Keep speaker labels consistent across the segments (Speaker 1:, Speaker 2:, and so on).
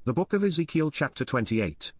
Speaker 1: The book of Ezekiel chapter 28.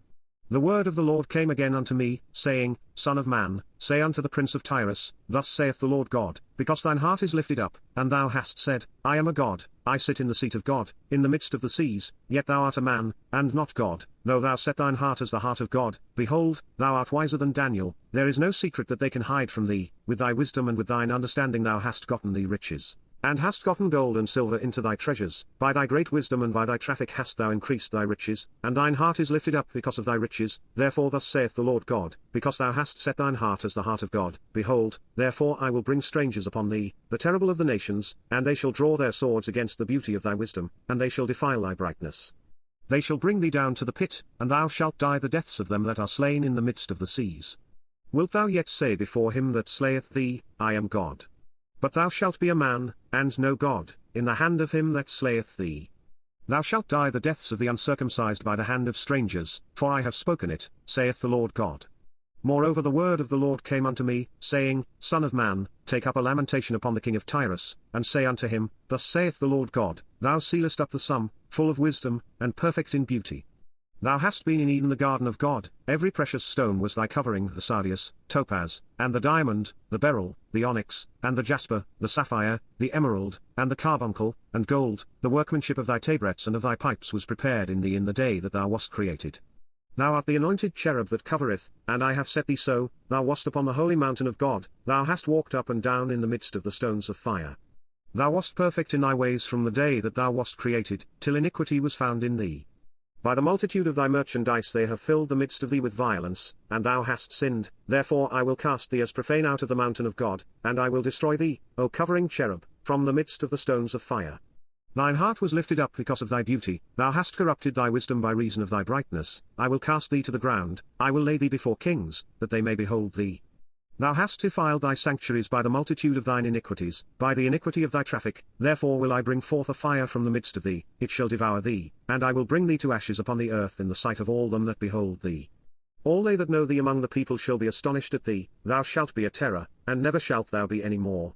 Speaker 1: The word of the Lord came again unto me, saying, Son of man, say unto the prince of Tyrus, Thus saith the Lord God, because thine heart is lifted up, and thou hast said, I am a god, I sit in the seat of God, in the midst of the seas, yet thou art a man, and not God, though thou set thine heart as the heart of God, behold, thou art wiser than Daniel, there is no secret that they can hide from thee, with thy wisdom and with thine understanding thou hast gotten thee riches. And hast gotten gold and silver into thy treasures, by thy great wisdom and by thy traffic hast thou increased thy riches, and thine heart is lifted up because of thy riches, therefore thus saith the Lord God, because thou hast set thine heart as the heart of God, behold, therefore I will bring strangers upon thee, the terrible of the nations, and they shall draw their swords against the beauty of thy wisdom, and they shall defile thy brightness. They shall bring thee down to the pit, and thou shalt die the deaths of them that are slain in the midst of the seas. Wilt thou yet say before him that slayeth thee, I am God? But thou shalt be a man, and no God, in the hand of him that slayeth thee. Thou shalt die the deaths of the uncircumcised by the hand of strangers, for I have spoken it, saith the Lord God. Moreover the word of the Lord came unto me, saying, Son of man, take up a lamentation upon the king of Tyrus, and say unto him, Thus saith the Lord God, Thou sealest up the sum, full of wisdom, and perfect in beauty. Thou hast been in Eden the garden of God, every precious stone was thy covering, the sardius, topaz, and the diamond, the beryl, the onyx, and the jasper, the sapphire, the emerald, and the carbuncle, and gold, the workmanship of thy tabrets and of thy pipes was prepared in thee in the day that thou wast created. Thou art the anointed cherub that covereth, and I have set thee so, thou wast upon the holy mountain of God, thou hast walked up and down in the midst of the stones of fire. Thou wast perfect in thy ways from the day that thou wast created, till iniquity was found in thee. By the multitude of thy merchandise they have filled the midst of thee with violence, and thou hast sinned, therefore I will cast thee as profane out of the mountain of God, and I will destroy thee, O covering cherub, from the midst of the stones of fire. Thine heart was lifted up because of thy beauty, thou hast corrupted thy wisdom by reason of thy brightness, I will cast thee to the ground, I will lay thee before kings, that they may behold thee. Thou hast defiled thy sanctuaries by the multitude of thine iniquities, by the iniquity of thy traffic, therefore will I bring forth a fire from the midst of thee, it shall devour thee, and I will bring thee to ashes upon the earth in the sight of all them that behold thee. All they that know thee among the people shall be astonished at thee, thou shalt be a terror, and never shalt thou be any more.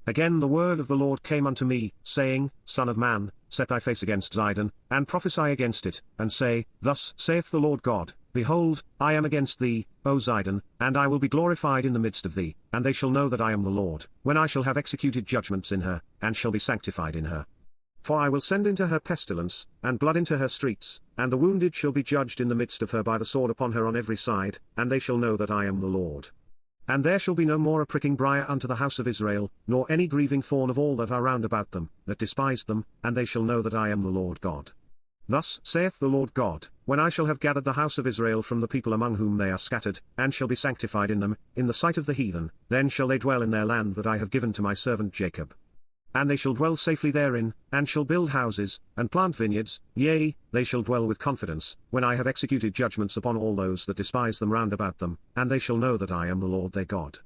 Speaker 1: Again the word of the Lord came unto me, saying, Son of man, set thy face against Zidon, and prophesy against it, and say, Thus saith the Lord God, Behold, I am against thee, O Zidon, and I will be glorified in the midst of thee, and they shall know that I am the Lord, when I shall have executed judgments in her, and shall be sanctified in her. For I will send into her pestilence, and blood into her streets, and the wounded shall be judged in the midst of her by the sword upon her on every side, and they shall know that I am the Lord. And there shall be no more a pricking briar unto the house of Israel, nor any grieving thorn of all that are round about them, that despised them, and they shall know that I am the Lord God. Thus saith the Lord God, when I shall have gathered the house of Israel from the people among whom they are scattered, and shall be sanctified in them, in the sight of the heathen, then shall they dwell in their land that I have given to my servant Jacob. And they shall dwell safely therein, and shall build houses, and plant vineyards, yea, they shall dwell with confidence, when I have executed judgments upon all those that despise them round about them, and they shall know that I am the Lord their God.